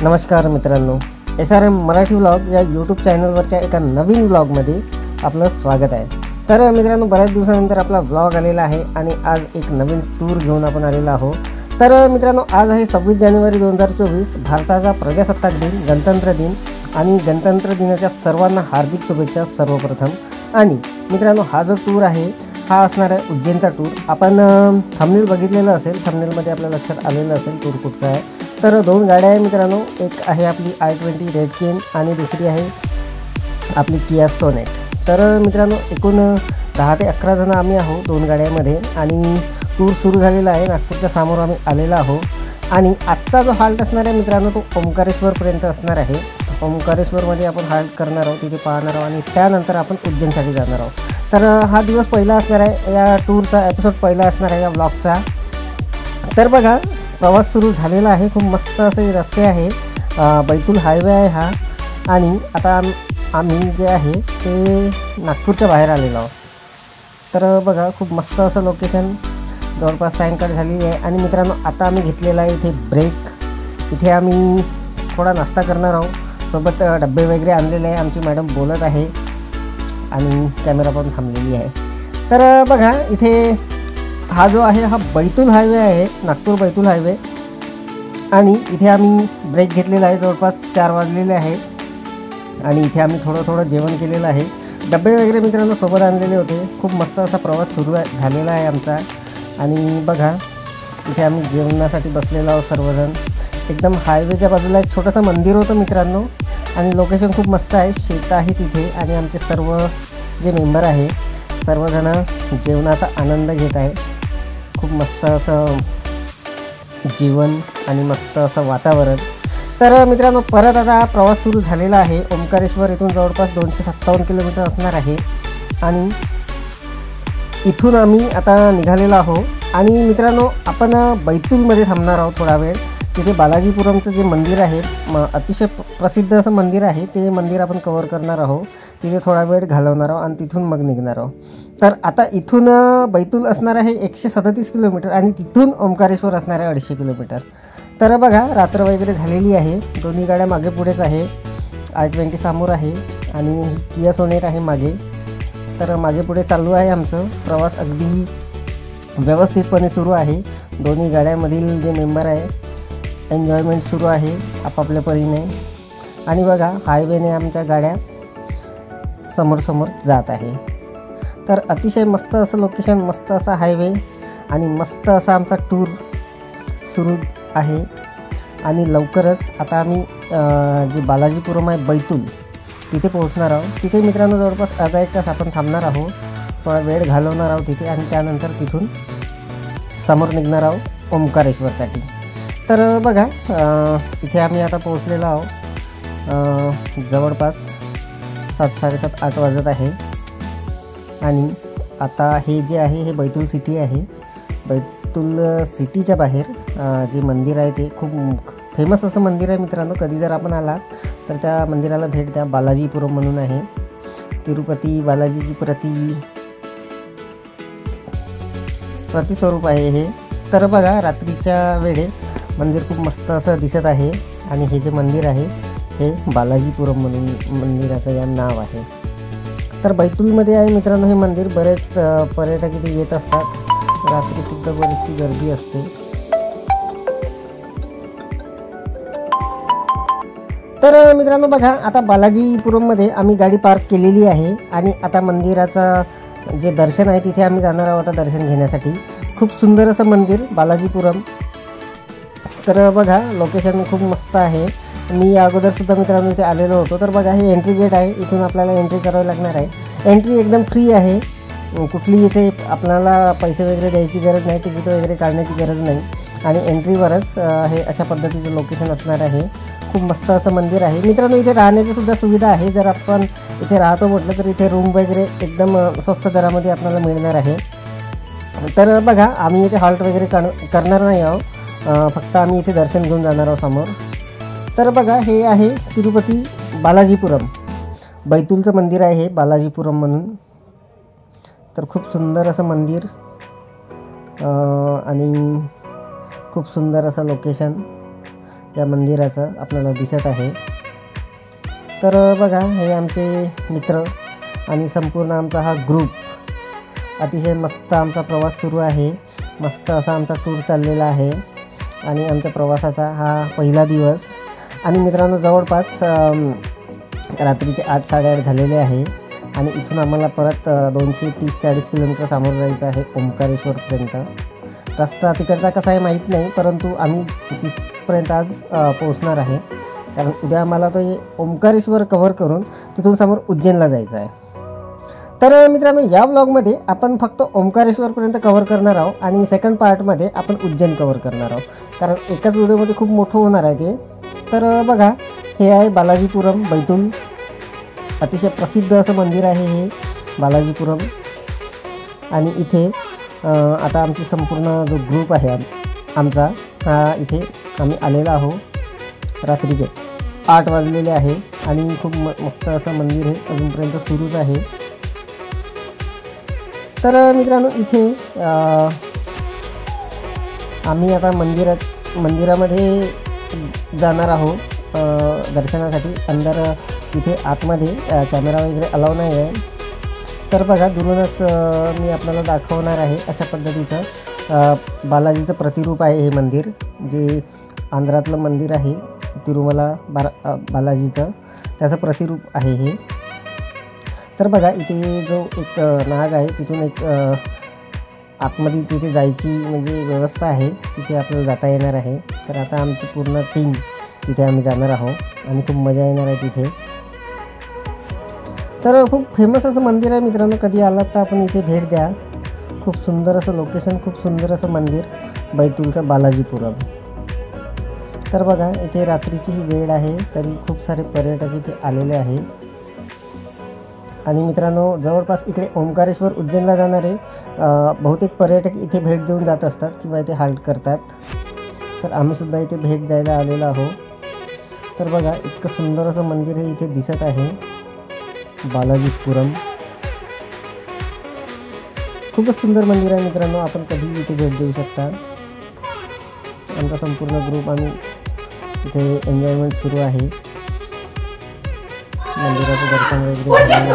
नमस्कार मित्रांनो, SRM Marathi vlog या यूट्यूब चॅनलवरच्या एका नवीन व्लॉगमध्ये आपलं स्वागत आहे। तर मित्रांनो, बऱ्याच दिवसानंतर आपला व्लॉग आलेला आहे आणि आज एक नवीन टूर घेऊन आपण आलेलो आहोत। तर मित्रांनो, आज आहे 26 जानेवारी 2024, भारताचा प्रजासत्ताक दिन, गणतंत्र दिन आणि गणतंत्र दिनाच्या सर्वांना हार्दिक शुभेच्छा सर्वप्रथम। आणि मित्रांनो, हा जो टूर आहे हा असणार आहे उज्जैनचा टूर। आपण थंबनेल बघितलेलं असेल, थंबनेलमध्ये आपल्या लक्षात आलेलं असेल टूर कुठचा आहे। तर दोन गाड्या आहे मित्रांनो, एक आहे आपली i20 रेडकेन आणि दुसरी आहे आपली किया सोनेट। तर मित्रांनो, एकूण 10 ते 11 जण आम्ही आहोत दोन गाड्यांमध्ये आणि टूर सुरू झालेला आहे। नागपूरच्या समोर आम्ही आलेला आहोत आणि आजचा जो हाल्ट असणार आहे मित्रांनो तो ओंकारेश्वरपर्यंत असणार आहे। ओंकारेश्वरमध्ये आपण हाल्ट करणार आहोत, तिथे पाहणार आहोत आणि त्यानंतर आपण उज्जैनसाठी जाणार आहोत। तर हा दिवस पहिला असणार आहे, या टूरचा एपिसोड पहिला असणार आहे या व्लॉगचा। तर बघा, प्रवास सुरू झालेला आहे, खूप मस्त असे रस्ते आहे, बैतूल हायवे आहे हा। आणि आता आम्ही जे आहे ते नागपूरच्या बाहेर आलेलो आहोत। तर बघा, खूप मस्त असं लोकेशन, जवळपास सायंकाळ झालेली आहे। आणि मित्रांनो, आता आम्ही घेतलेला आहे इथे ब्रेक। इथे आम्ही थोडा नाश्ता करणार आहोत, सोबत डब्बे वगैरे आणलेले आहे। आमची मॅडम बोलत आहे आणि कॅमेरा पण थांबलेली आहे। तर बघा, इथे हा जो आहे हा बैतूल हायवे आहे, नागपूर बैतूल हायवे। आणि इथे आम्ही ब्रेक घेतलेला आहे, जवळपास 4 वाजलेले आहे आणि इथे आम्ही थोडं जेवण केलेलं आहे। डबे वगैरे मित्रांनो सोबत आणलेले होते। खूप मस्त असा प्रवास सुरू झालेला आहे आमचा। आणि बघा, इथे आम्ही जेवणासाठी बसलेलो आहोत सर्वजण। एकदम हायवेच्या बाजूला एक छोटंसं मंदिर होतं मित्रांनो आणि लोकेशन खूप मस्त आहे, शेत आहे तिथे। आणि आमचे सर्व जे मेंबर आहे सर्वजण जेवणाचा आनंद घेत आहे। खूप मस्त असं जीवन आणि मस्त असं वातावरण। तर मित्रांनो, परत आता प्रवास सुरू झालेला आहे। ओंकारेश्वर इथून जवळपास 257 किलोमीटर असणार आहे आणि इथून आम्ही आता निघालेलो आहोत। आणि मित्रांनो, आपण बैतूलमध्ये थांबणार आहोत थोडा वेळ। तिथे बालाजीपुरमचं जे मंदिर आहे, अतिशय प्रसिद्ध असं मंदिर आहे, ते मंदिर आपण कवर करणार आहोत। तिथे थोडा वेळ घालवणार आहोत आणि तिथून मग निघणार आहोत। तर आता इथून बैतूल असणार आहे 137 किलोमीटर आणि तिथून ओंकारेश्वर असणार आहे 250 किलोमीटर। तर बघा, रात्र वगैरे झालेली आहे, दोन्ही गाड्या मागे पुढेच आहे। i20 समोर आहे आणि किया सोनेट आहे मागे। तर मागे पुढे चालू आहे आमचं प्रवास, अगदी व्यवस्थितपणे सुरू आहे। दोन्ही गाड्यांमधील जे मेंबर आहे एन्जॉयमेंट सुरू आहे आपापल्या परीने। आणि बघा, हायवेने आमच्या गाड्या समोर जात आहे। तर अतिशय मस्त असं लोकेशन, मस्त असा हायवे आणि मस्त असा आमचा टूर सुरू आहे। आणि लवकरच आता आम्ही जे बालाजीपुरम आहे बैतूल तिथे पोहोचणार आहोत। तिथे मित्रांनो जवळपास अर्धा 1 तास आपण थांबणार आहोत, थोडा वेळ घालवणार आहोत तिथे आणि त्यानंतर तिथून समोर निघणार आहोत ओंकारेश्वरसाठी। तर बघा, इथे आम्ही आता पोहोचलेलो आहोत, जवळपास 7, 7:30, 8 वाजत आहे। आणि आता हे जे आहे हे बैतूल सिटी आहे। बैतूल सिटीच्या बाहेर जे मंदिर आहे ते खूप फेमस असं मंदिर आहे मित्रांनो। कधी जर आपण आलात तर त्या मंदिराला भेट द्या, बालाजीपुरम म्हणून आहे। तिरुपती बालाजीची प्रतिस्वरूप आहे हे। तर बघा, रात्रीच्या वेळेस मंदिर खूप मस्त असं दिसत आहे आणि हे जे मंदिर आहे हे बालाजीपुरम म्हणून मंदिराचं या नाव आहे। तर बैतूलमध्ये आहे मित्रांनो हे मंदिर। बरेच पर्यटक इथे येत असतात, रात्रीसुद्धा बरीचशी गर्दी असते। तर मित्रांनो बघा, आता बालाजीपुरममध्ये आम्ही गाडी पार्क केलेली आहे आणि आता मंदिराचं जे दर्शन आहे तिथे आम्ही जाणार आहोत आता दर्शन घेण्यासाठी। खूप सुंदर असं मंदिर बालाजीपुरम। तर बघा, लोकेशन खूप मस्त आहे। मी या अगोदरसुद्धा मित्रांनो इथे आलेलो होतो। तर बघा, हे एंट्री गेट आहे, इथून आपल्याला एंट्री करावी लागणार आहे। एंट्री एकदम फ्री आहे, कुठली इथे आपल्याला पैसे वगैरे द्यायची गरज नाही, तिकीट वगैरे काढण्याची गरज नाही। आणि एंट्रीवरच हे अशा पद्धतीचं लोकेशन असणार आहे। खूप मस्त असं मंदिर आहे मित्रांनो। इथे राहण्याची सुद्धा सुविधा आहे, जर आपण इथे राहतो म्हटलं तर इथे रूम वगैरे एकदम स्वस्त दरामध्ये आपल्याला मिळणार आहे। तर बघा, आम्ही इथे हॉल्ट वगैरे करणार नाही आहोत, फक्त आम्ही इथे दर्शन घेऊन जाणार आहोत समोर। तर बघा, हे आहे तिरुपती बालाजीपुरम, बैतूलचं मंदिर आहे हे बालाजीपुरम म्हणून। तर खूप सुंदर असं मंदिर आणि खूप सुंदर असं लोकेशन। या मंदिराचं आपल्याला दिसत आहे। तर बघा हे आमचे मित्र आणि संपूर्ण आमचा हा ग्रुप अतिशय मस्त आमचा प्रवास सुरू आहे। मस्त असा आमचा टूर चाललेला आहे आणि आमच्या प्रवासाचा हा पहिला दिवस। आणि मित्रांनो जवळपास रात्रीचे 8-8:30 झालेले आहे आणि इथून आम्हाला परत 230-40 किलोमीटर सामोरं जायचं आहे ओंकारेश्वरपर्यंत। रस्ता तिकडचा कसा आहे माहीत नाही, परंतु आम्ही तिथपर्यंत आज पोहोचणार आहे, कारण उद्या आम्हाला तो ओंकारेश्वर कव्हर करून तिथून समोर उज्जैनला जायचं आहे। तर मित्रांनो या व्लॉगमध्ये आपण फक्त ओंकारेश्वरपर्यंत कव्हर करणार आहोत आणि सेकंड पार्टमध्ये आपण उज्जैन कव्हर करणार आहोत, कारण एकाच व्हिडिओमध्ये खूप मोठं होणार आहे ते। तर बघा हे आहे बालाजीपुरम बैतूल, अतिशय प्रसिद्ध असं मंदिर आहे हे बालाजीपुरम। आणि इथे आता आमची संपूर्ण जो ग्रुप आहे आमचा हा इथे आम्ही आलेला आहोत। रात्रीचे 8 वाजलेले आहे आणि खूप मस्त असं मंदिर हे अजूनपर्यंत सुरूच आहे। तर मित्रांनो इथे आम्ही आता मंदिरामध्ये जाणार आहोत दर्शनासाठी। अंदर इथे आतमध्ये कॅमेरा वगैरे अलाव नाही आहे। तर बघा दुरूनच मी आपल्याला दाखवणार आहे अशा पद्धतीचं बालाजीचं प्रतिरूप आहे हे मंदिर, जे आंध्रातलं मंदिर आहे तिरुमला बालाजीचं, त्याचं प्रतिरूप आहे हे। तर बघा इथे जो एक नाग आहे तिथून एक आतमध्ये तिथे जायची म्हणजे व्यवस्था आहे, तिथे आपल्याला जाता येणार आहे। तर आता आमची पूर्ण टीम तिथे आम्ही जाणार आहोत आणि खूप मजा येणार आहे तिथे। तर खूप फेमस असं मंदिर आहे मित्रांनो, कधी आलात तर आपण इथे भेट द्या। खूप सुंदर असं लोकेशन, खूप सुंदर असं मंदिर बैतूलचं बालाजीपुरम। तर बघा इथे रात्रीची ही वेळ आहे तरी खूप सारे पर्यटक इथे आलेले आहे। आणि मित्रांनो जवळपास इकडे ओंकारेश्वर उज्जैनला जाणारे बहुतेक पर्यटक इथे भेट देऊन जात असतात किंवा इथे हाल्ट करतात। तर आम्हीसुद्धा इथे भेट द्यायला आलेलो आहोत। तर बघा इतकं सुंदर असं मंदिर हे इथे दिसत आहे बालाजीपुरम। खूपच सुंदर मंदिर आहे मित्रांनो, आपण कधीही इथे भेट देऊ शकता। आमचा संपूर्ण ग्रुप आम्ही इथे एन्जॉयमेंट सुरू आहे, मंदिराचं दर्शन वगैरे झालेलं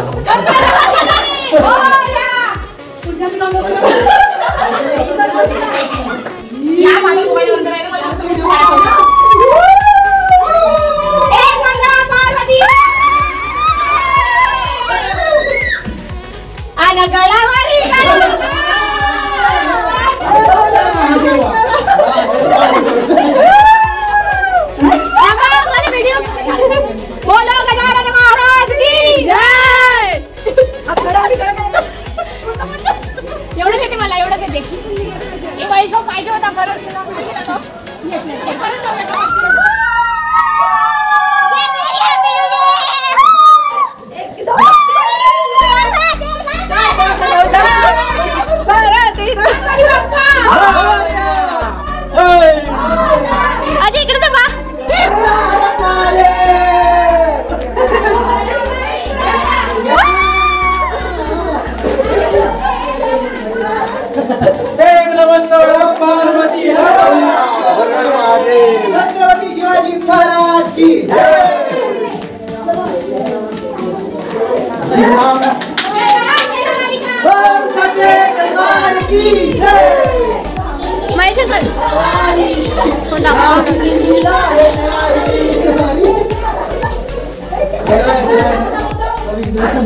छत्रपती शिवाजी महाराज की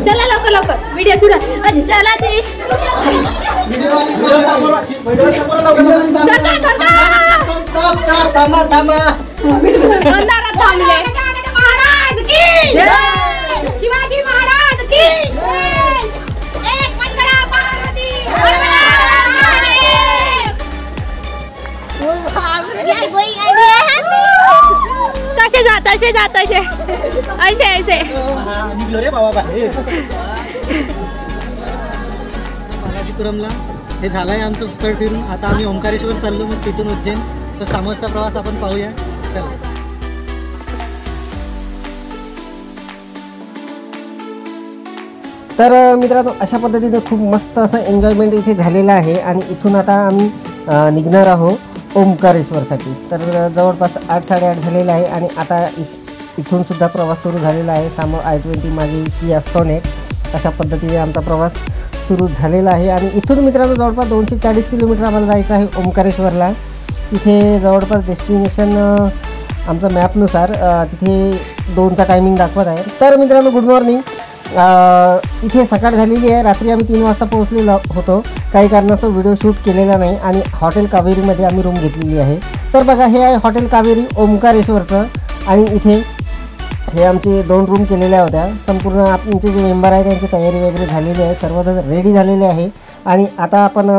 चला लवकर लवकर व्हिडिओ सुरू आहे। चला जी अंधारात थांबले। महाराज की शिवाजी महाराज की एक मंगळा पार्वती तसे जात असे असे निघलो रे बाबा बाहेर बालाजीपुरमला। हे झालं आहे आमचं स्थळ फिरून, आता आम्ही ओंकारेश्वर चाललो, मग तिथून उज्जैन। तर समोरचा प्रवास आपण पाहूया, चला। तर मित्रांनो अशा पद्धतीने खूप मस्त असं एन्जॉयमेंट इथे झालेलं आहे आणि इथून आता आम्ही निघणार आहोत ओंकारेश्वरसाठी. तर जवळपास 8-8:30 झालेलं आहे आणि आता इथून सुद्धा प्रवास सुरू झालेला आहे. समोर i20 मागे किया सोनेट, अशा पद्धतीने आमचा प्रवास सुरू झालेला आहे. आणि इथून मित्रांनो जवळपास 240 किलोमीटर आम्हाला जायचं आहे ओंकारेश्वरला. तिथे जवळपास डेस्टिनेशन आमच्या मॅपनुसार तिथे 2चा टायमिंग दाखवत आहे. तर मित्रांनो गुड मॉर्निंग. इथे सकाळ झालेली आहे. रात्री आम्ही 3 वाजता पोहोचलेलो होतो. काही कारणास्तव व्हिडिओ शूट केलेला नाही आणि हॉटेल कावेरीमध्ये आम्ही रूम घेतलेली आहे. तर बघा हे आहे हॉटेल कावेरी ओंकारेश्वरचं आणि इथे हे आमचे 2 रूम केलेल्या होत्या. संपूर्ण आमचे जे मेंबर आहे त्यांची तयारी वगैरे झालेली आहे. सर्वजण रेडी झालेले आहे आणि आता आपण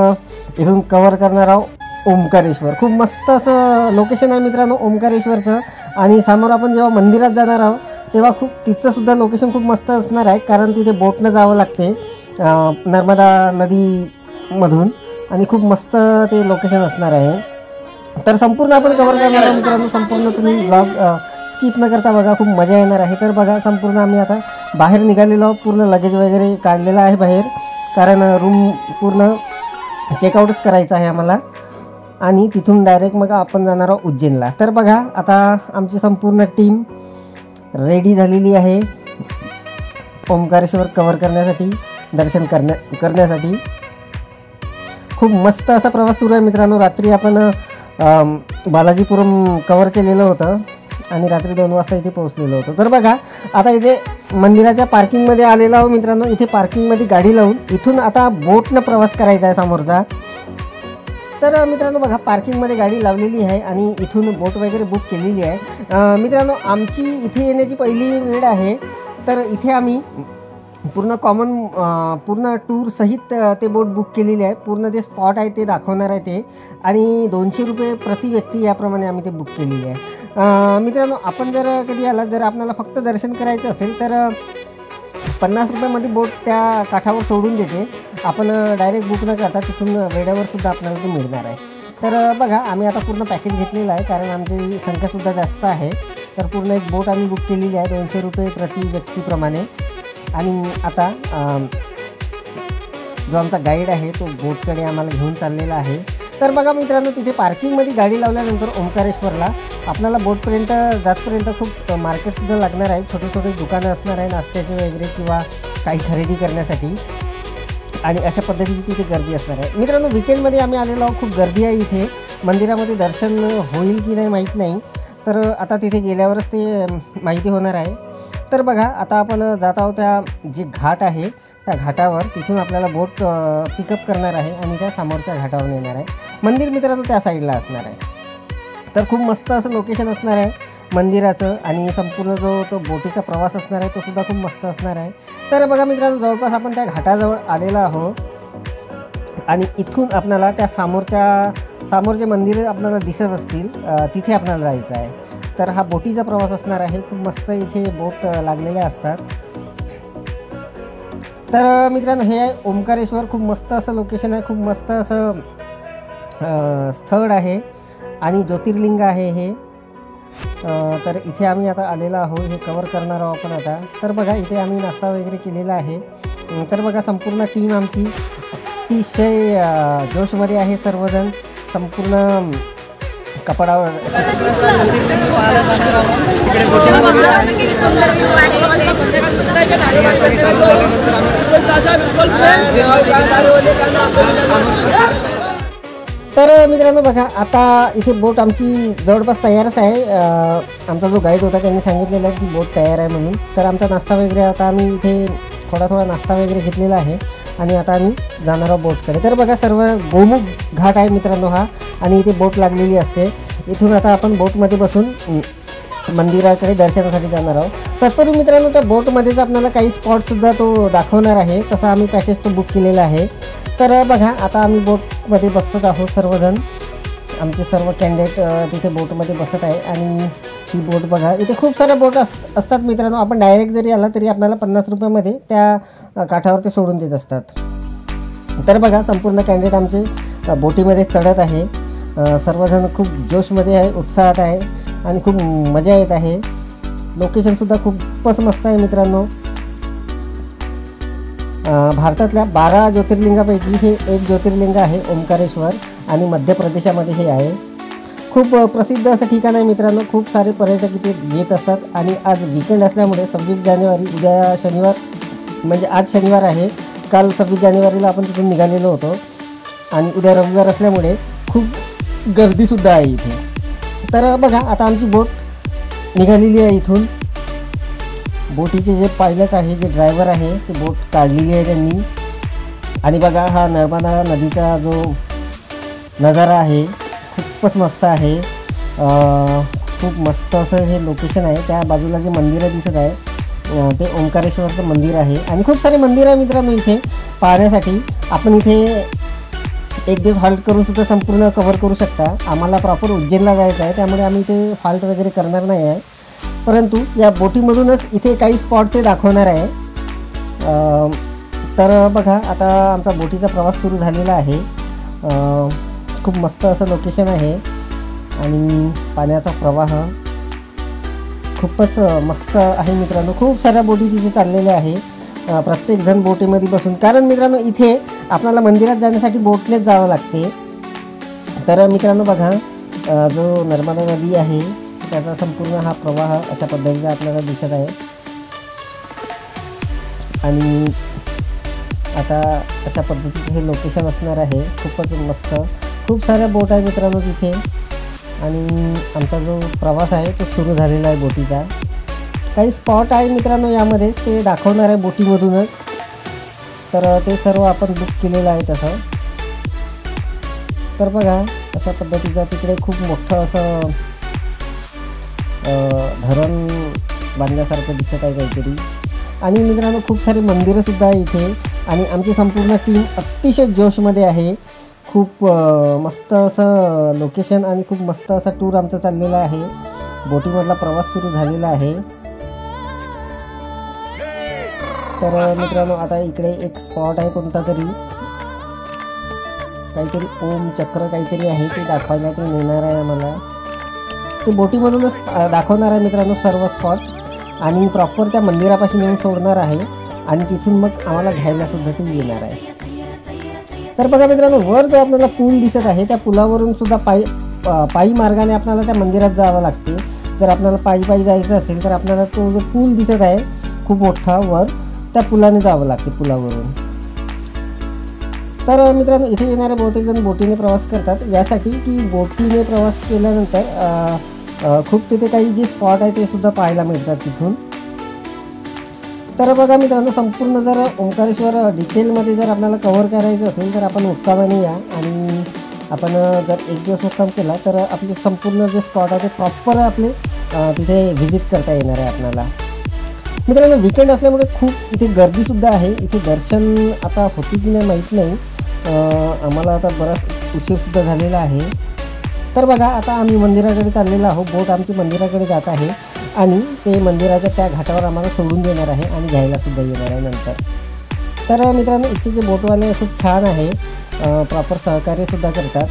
इथून कवर करणार आहोत ओंकारेश्वर. खूप मस्त असं लोकेशन आहे मित्रांनो ओंकारेश्वरचं. आणि समोर आपण जेव्हा मंदिरात जाणार आहोत तेव्हा तिथचंसुद्धा लोकेशन खूप मस्त असणार आहे, कारण तिथे बोटनं जावं लागते नर्मदा नदीमधून आणि खूप मस्त ते लोकेशन असणार आहे. तर संपूर्ण आपण कवर करणार आहोत मित्रांनो. संपूर्ण तुम्ही ब्लॉग स्किप न करता बघा, खूप मजा येणार आहे. तर बघा संपूर्ण आम्ही आता बाहेर निघालेलो आहोत. पूर्ण लगेज वगैरे काढलेलं आहे बाहेर, कारण रूम पूर्ण चेकआउटच करायचं आहे आम्हाला आणि तिथून डायरेक्ट मग आपण जाणार आहोत उज्जैनला. तर बघा आता आमची संपूर्ण टीम रेडी झालेली आहे ओंकारेश्वर कवर करण्यासाठी, दर्शन करण्यासाठी. खूप मस्त असा प्रवास सुरू आहे मित्रांनो. रात्री आपण बालाजीपुरम कवर केलेलं होतं आणि रात्री 2 वाजता इथे पोहोचलेलो होतो. तर बघा आता इथे मंदिराच्या पार्किंगमध्ये आलेलो आहोत मित्रांनो. इथे पार्किंगमध्ये गाडी लावून इथून आता बोटनं प्रवास करायचा आहे समोरचा. तर मित्रांनो बघा पार्किंगमध्ये गाडी लावलेली आहे आणि इथून बोट वगैरे बुक केलेली आहे. मित्रांनो आमची इथे येण्याची पहिली वेळ आहे. तर इथे आम्ही पूर्ण टूर सहित ते बोट बुक केलेली आहे. पूर्ण जे स्पॉट आहे ते दाखवणार आहे ते, आणि 200 रुपये प्रति व्यक्ती याप्रमाणे आम्ही ते बुक केलेली आहे. मित्रांनो आपण जर कधी आला, जर आपल्याला फक्त दर्शन करायचं असेल तर 50 रुपयामध्ये बोट त्या काठावर सोडून देते. आपण डायरेक्ट बुक न करता तिथून वेळेवरसुद्धा आपल्याला ते मिळणार आहे. तर बघा आम्ही आता पूर्ण पॅकेज घेतलेलं आहे, कारण आमची संख्यासुद्धा जास्त आहे. तर पूर्ण एक बोट आम्ही बुक केलेली आहे 200 रुपये प्रति व्यक्तीप्रमाणे. आणि आता जो आमचा गाईड आहे तो बोटकडे आम्हाला घेऊन चाललेला आहे. तर बघा मित्रांनो तिथे पार्किंगमध्ये गाडी लावल्यानंतर ओंकारेश्वरला आपल्याला बोटपर्यंत जातपर्यंत खूप मार्केटसुद्धा लागणार आहे. छोटे छोटे दुकानं असणार आहे नाश्त्याचे वगैरे किंवा काही खरेदी करण्यासाठी, आणि अशा पद्धतीची तिथे गर्दी असणार आहे. मित्रांनो विकेंडमध्ये आम्ही आलेलो आहोत. खूप गर्दी आहे इथे. मंदिरामध्ये दर्शन होईल की नाही माहीत नाही, तर आता तिथे गेल्यावरच ते माहिती होणार आहे. तर बघा आता आपण जात आहोत त्या जे घाट आहे त्या घाटावर. तिथून आपल्याला बोट पिकअप करणार आहे आणि त्या समोरच्या घाटावर नेणार आहे. मंदिर मित्रांनो त्या साईडला असणार आहे. तर खूप मस्त असं लोकेशन असणार आहे मंदिराचं, आणि संपूर्ण जो तो बोटीचा प्रवास असणार आहे तो सुद्धा खूप मस्त असणार आहे. तर बघा मित्रांनो जवळपास आपण त्या घाटाजवळ आलेलो आहोत आणि इथून आपल्याला त्या समोर जे मंदिर आपल्याला दिसत असतील तिथे आपल्याला जायचं आहे. तर हा बोटीचा प्रवास असणार आहे. खूप मस्त इथे बोट लागलेले असतात. तर मित्रांनो हे आहे ओंकारेश्वर. खूप मस्त असं लोकेशन आहे, खूप मस्त असं स्थळ आहे आणि ज्योतिर्लिंग आहे हे. तर इथे आम्ही आता आलेलो आहोत, हे कवर करणार आहोत आपण आता. तर बघा इथे आम्ही नाश्ता वगैरे केलेला आहे. तर बघा संपूर्ण टीम आमची अतिशय जोशमध्ये आहे. सर्वजण संपूर्ण कपडावर तर मित्रांनो बघा आता इथे बोट आमची जवळपास तयारच आहे. आमचा जो गाईड होता त्यांनी सांगितलेलं आहे की बोट तयार आहे म्हणून. तर आमचा नाश्ता वगैरे आता आम्ही इथे थोडा नाश्ता वगैरे घेतलेला आहे आणि आता आम्ही जाणार आहोत बोटकडे. तर बघा सर्व गोमुख घाट आहे मित्रांनो हा, आणि इथे बोट लागलेली असते. इथून आता आपण बोटमध्ये बसून मंदिराकडे दर्शनासाठी जाणार आहोत. तत्पूर्वी मित्रांनो त्या बोटमध्येच आपल्याला काही स्पॉटसुद्धा तो दाखवणार आहे. तसा आम्ही पॅकेज तो बुक केलेला आहे. तर बघा आता आम्ही बोटमध्ये बसत आहोत सर्वजण. आमचे सर्व कॅन्डिडेट तिथे बोटमध्ये बसत आहे आणि ही बोट बघा इथे खूप साऱ्या बोट असतात मित्रांनो. आपण डायरेक्ट जरी आला तरी आपल्याला 50 रुपयामध्ये त्या काठावर ते सोडून देत असतात. तर बघा संपूर्ण कॅन्डिडेट आमचे बोटीमध्ये चढत आहे. सर्वजण खूप जोशमध्ये आहे, उत्साहात आहे आणि खूप मजा येत आहे. लोकेशनसुद्धा खूपच मस्त आहे मित्रांनो. भारतातल्या 12 ज्योतिर्लिंगापैकी हे एक ज्योतिर्लिंग आहे ओंकारेश्वर, आणि मध्य प्रदेशामध्ये हे आहे. खूप प्रसिद्ध असं ठिकाण आहे मित्रांनो. खूप सारे पर्यटक इथे येत असतात आणि आज वीकेंड असल्यामुळे 26 जानेवारी उद्या शनिवार, म्हणजे आज शनिवार आहे, काल 26 जानेवारीला आपण तिथून निघालेलो होतो आणि उद्या रविवार असल्यामुळे खूप गर्दीसुद्धा आहे इथे. तर बघा आता आमची बोट निघालेली आहे इथून. बोटीचे जे पायलट आहे, जे ड्रायव्हर आहे, ते बोट काढलेली आहे त्यांनी. आणि बघा हा नर्मदा नदीचा जो नजारा आहे खूपच मस्त आहे. खूप मस्त असं हे लोकेशन आहे. त्या बाजूला जे मंदिर दिसत आहे ते ओंकारेश्वरचं मंदिर आहे आणि खूप सारे मंदिर आहे मित्रांनो इथे पाहण्यासाठी. आपण इथे एक दिवस हॉल्ट करून सुद्धा संपूर्ण कव्हर करू शकता. आम्हाला प्रॉपर उज्जैनला जायचं आहे, त्यामुळे आम्ही इथे हॉल्ट वगैरे करणार नाही आहे, परंतु या बोटीमधूनच इथे काही स्पॉट ते दाखवणार आहे. तर बघा आता आमचा बोटीचा प्रवास सुरू झालेला आहे. खूप मस्त असं लोकेशन आहे आणि पाण्याचा प्रवाह खूपच मस्त आहे मित्रांनो. खूप साऱ्या बोटी तिथे चाललेल्या आहे, प्रत्येकजण बोटीमध्ये बसून. कारण मित्रांनो इथे आपल्याला मंदिरात जाण्यासाठी बोटनेच जावं लागते. तर मित्रांनो बघा जो नर्मदा नदी आहे त्याचा संपूर्ण हा प्रवाह अशा पद्धतीचा आपल्याला दिसत आहे. आणि आता अशा पद्धतीचं हे लोकेशन असणार आहे. खूपच मस्त, खूप साऱ्या बोट आहे मित्रांनो तिथे आणि आमचा जो प्रवास आहे तो सुरू झालेला आहे बोटीचा. काही स्पॉट आहे मित्रांनो यामध्ये, ते दाखवणार आहे बोटीमधूनच. तर ते सर्व आपण बुक केलेलं आहे तसं. तर बघा अशा पद्धतीचं तिकडे खूप मोठं असं धरण बांधल्यासारखं दिसत आहे काहीतरी. आणि मित्रांनो खूप सारे मंदिरंसुद्धा आहे इथे आणि आमची संपूर्ण टीम अतिशय जोशमध्ये आहे. खूप मस्त असं लोकेशन आणि खूप मस्त असा टूर आमचा चाललेला आहे. बोटीमधला प्रवास सुरू झालेला आहे. तर मित्रांनो आता इकडे एक स्पॉट आहे कोणता तरी, काहीतरी ओम चक्र काहीतरी आहे, ते दाखवायला ते नेणार आहे आम्हाला. ते बोटीमधूनच दाखवणार आहे मित्रांनो सर्व स्पॉट आणि प्रॉपर त्या मंदिरापाशी नेऊन सोडणार आहे आणि तिथून मग आम्हाला घ्यायलासुद्धा ते येणार आहे. तर बघा मित्रांनो वर जो आपल्याला पूल दिसत आहे त्या पुलावरून सुद्धा पायी मार्गाने आपल्याला त्या मंदिरात जावं लागते. जर आपल्याला पायी जायचं असेल तर आपल्याला तो जो पूल दिसत आहे खूप मोठा वर, त्या पुलाने जावं लागते पुलावरून. तर मित्रांनो इथे येणारे बहुतेक जण बोटीने प्रवास करतात यासाठी की बोटीने प्रवास केल्यानंतर खूप तिथे काही जे स्पॉट आहे ते सुद्धा पाहायला मिळतात तिथून. तर बघा मित्रांनो संपूर्ण जर ओंकारेश्वर डिटेलमध्ये जर आपल्याला कव्हर करायचं असेल तर आपण मुक्कामाने या आणि आपण जर एक दिवस मुक्काम केला तर आपले संपूर्ण जे स्पॉट आहे ते प्रॉपर आपले तिथे व्हिजिट करता येणार आहे आपल्याला. मित्रांनो वीकेंड असल्यामुळे खूप इथे गर्दीसुद्धा आहे. इथे दर्शन आता होती की नाही माहीत नाही, आम्हाला आता बराच उशीरसुद्धा झालेला आहे. तर बघा आता आम्ही मंदिराकडे चाललेलो आहोत. बोट आमची मंदिराकडे जात आहे आणि ते मंदिराच्या त्या घाटावर आम्हाला सोडून देणार आहे आणि घ्यायलासुद्धा येणार आहे नंतर. तर मित्रांनो इथे जे बोटवाले खूप छान आहे, प्रॉपर सहकार्यसुद्धा करतात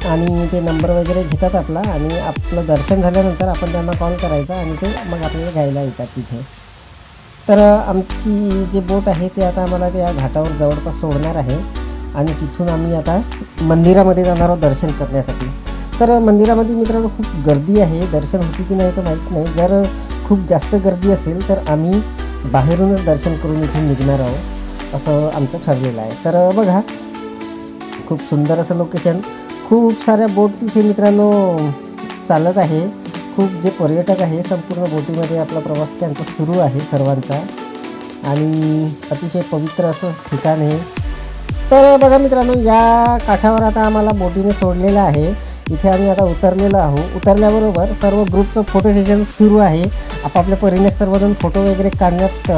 आणि ते नंबर वगैरे घेतात आपला आणि आपलं दर्शन झाल्यानंतर आपण त्यांना कॉल करायचा आणि ते मग आपल्याला घ्यायला येतात तिथे. तर आमची जे बोट आहे ते आता आम्हाला त्या घाटावर जवळपास सोडणार आहे आणि तिथून आम्ही आता मंदिरामध्ये जाणार आहोत दर्शन करण्यासाठी. तर मंदिरामध्ये मित्रांनो खूप गर्दी आहे, दर्शन होती की नाही तर माहीत नाही. जर खूप जास्त गर्दी असेल तर आम्ही बाहेरूनच दर्शन करून इथून निघणार आहोत असं आमचं ठरलेलं आहे. तर बघा खूप सुंदर असं लोकेशन, खूप साऱ्या बोट तिथे मित्रांनो चालत आहे. खूप जे पर्यटक आहे संपूर्ण बोटीमध्ये आपला प्रवास त्यांचा सुरू आहे सर्वांचा आणि अतिशय पवित्र असं ठिकाण आहे. तर बघा मित्रांनो या काठावर आता आम्हाला बोटीने सोडलेलं आहे. इथे आम्ही आता उतरलेलो आहोत. उतरल्याबरोबर सर्व ग्रुपचं फोटो सेशन सुरू आहे. आपापल्या परीने सर्वजण फोटो वगैरे काढण्यात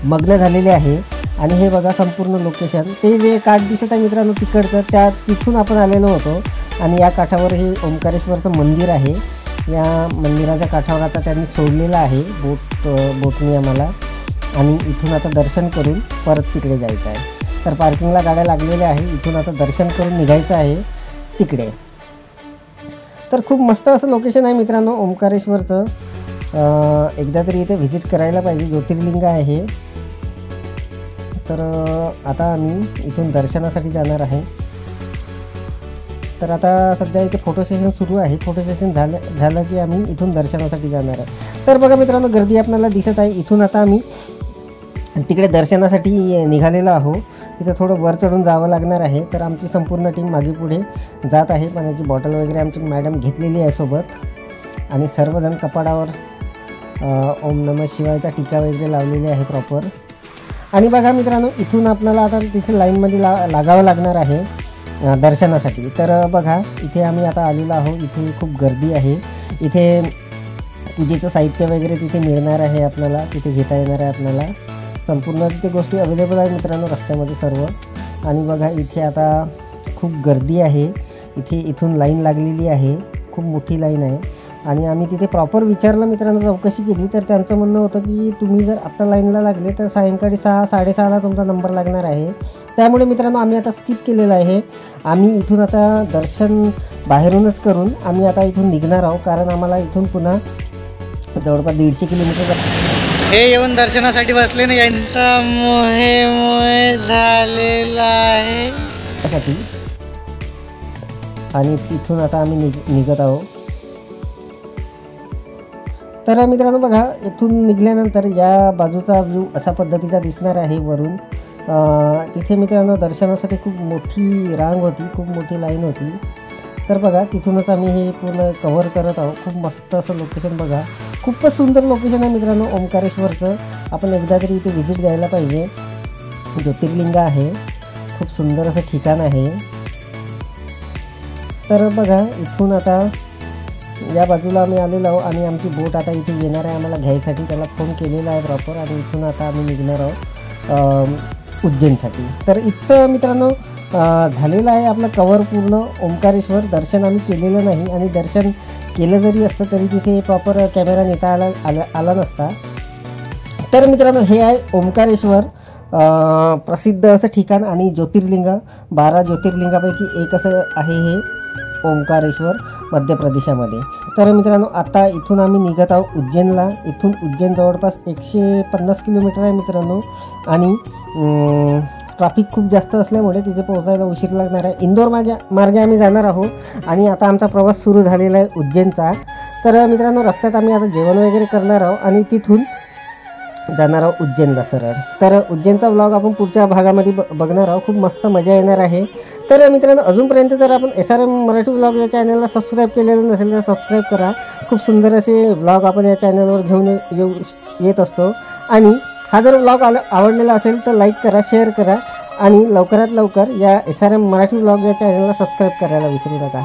मग्न झालेले आहे. आणि हे बघा संपूर्ण लोकेशन, ते जे काठ दिसत आहे मित्रांनो तिकडचं तिथून आपण आलेलो होतो आणि या काठावर हे ओंकारेश्वरचं मंदिर आहे. या मंदिराच्या काठावर आता त्यांनी सोडलेलं आहे बोटने आम्हाला आणि इथून आता दर्शन करून परत तिकडे जायचं आहे. तर पार्किंगला गाड्या लागलेल्या आहे, इथून आता दर्शन करून निघायचं आहे तिकडे. तर खूप मस्त असं लोकेशन आहे मित्रांनो ओंकारेश्वरचं. एकदा तरी इथे व्हिजिट करायला पाहिजे, ज्योतिर्लिंग आहे. तर आता आम्ही इथून दर्शनासाठी जाणार आहे. तर आता सध्या इथे फोटो सेशन सुरू आहे. फोटो सेशन झालं की आम्ही इथून दर्शनासाठी जाणार आहे. तर बघा मित्रांनो, गर्दी आपल्याला दिसत आहे. इथून आता आम्ही तिकडे दर्शनासाठी निघालेलो आहो. तिथे थोडं वर चढून जावं लागणार आहे. तर आमची संपूर्ण टीम मागे पुढे जात आहे. पाण्याची बॉटल वगैरे आमची मॅडम घेतलेली आहे सोबत आणि सर्वजण कपाडावर ओम नमः शिवायचा टीका वगैरे लावलेली आहे प्रॉपर. आणि बघा मित्रांनो, इथून आपल्याला आता तिथे लाईनमध्ये लागावं लागणार आहे दर्शनासाठी. तर बघा इथे आम्ही आता आलेलो आहो. इथे खूप गर्दी आहे. इथे पूजेचं साहित्य वगैरे तिथे मिळणार आहे आपल्याला, तिथे घेता येणार आहे आपल्याला. संपूर्ण तिथे गोष्टी अवेलेबल आहे मित्रांनो रस्त्यामध्ये सर्व. आणि बघा इथे आता खूप गर्दी आहे. इथून लाईन लागलेली आहे, खूप मोठी लाईन आहे. आणि आम्ही तिथे प्रॉपर विचारलं मित्रांनो, चौकशी केली तर त्यांचं म्हणणं होतं की तुम्ही जर आत्ता लाईनला लागले तर सायंकाळी 6-6:30ला तुमचा नंबर लागणार आहे. त्यामुळे मित्रांनो आम्ही आता स्किप केलेलं आहे. आम्ही इथून आता दर्शन बाहेरूनच करून आम्ही आता इथून निघणार आहोत, कारण आम्हाला इथून पुन्हा जवळपास 150 किलोमीटर. हे येऊन दर्शनासाठी बसले ना, यांचा मोहे झालेला आहे. आणि तिथून आता आम्ही निघत आहोत. तर मित्रांनो बघा, इथून निघाल्यानंतर या बाजूचा व्ह्यू अशा पद्धतीचा दिसणार आहे वरून. तिथे मित्रांनो दर्शनासाठी खूप मोठी रांग होती, खूप मोठी लाईन होती. तर बघा तिथूनच आम्ही हे पूर्ण कव्हर करत आहोत. खूप मस्त असं लोकेशन बघा, खूपच सुंदर लोकेशन आहे मित्रांनो ओंकारेश्वरचं. आपण एकदा तरी इथे व्हिजिट द्यायला पाहिजे. ज्योतिर्लिंग आहे, खूप सुंदर असं ठिकाण आहे. तर बघा इथून आता या बाजूला आम्ही आलेलो आहोत आणि आमची बोट आता इथे येणार आहे आम्हाला घ्यायसाठी. त्याला फोन केलेला आहे प्रॉपर. आणि इथून आता आम्ही निघणार आहोत उज्जैनसाठी. तर इथं मित्रांनो झालेलं आहे आपलं कवर पूर्ण ओंकारेश्वर. दर्शन आम्ही केलेलं नाही, आणि दर्शन केलं जरी असतं तरी तिथे प्रॉपर कॅमेरा नेता आला नसता. तर मित्रांनो हे आहे ओंकारेश्वर, प्रसिद्ध असं ठिकाण आणि ज्योतिर्लिंग, 12 ज्योतिर्लिंगापैकी एक असं आहे हे ओंकारेश्वर मध्य प्रदेशामध्ये. तर मित्रांनो आता इथून आम्ही निघत आहोत उज्जैनला. इथून उज्जैन जवळपास 150 किलोमीटर आहे मित्रांनो. आणि ट्रॅफिक खूप जास्त असल्यामुळे तिथे पोहोचायला उशीर लागणार आहे. इंदोर मार्गे आम्ही जाणार आहोत. आणि आता आमचा प्रवास सुरू झालेला आहे उज्जैनचा. तर मित्रांनो रस्त्यात आम्ही आता जेवण वगैरे करणार आहोत आणि तिथून जाणार आहोत उज्जैनला सरळ. तर उज्जैनचा व्लॉग आपण पुढच्या भागामध्ये बघणार आहोत. खूप मस्त मजा येणार आहे. तर मित्रांनो अजूनपर्यंत जर आपण SRM मराठी व्लॉग या चॅनलला सबस्क्राईब केलेलं नसेल तर सबस्क्राईब करा. खूप सुंदर असे व्लॉग आपण या चॅनलवर घेऊन येत असतो. आणि हा जर व्लॉग आवडलेला असेल तर लाईक करा, शेअर करा आणि लवकरात लवकर या SRM मराठी व्लॉग या चॅनलला सबस्क्राईब करायला विसरू नका.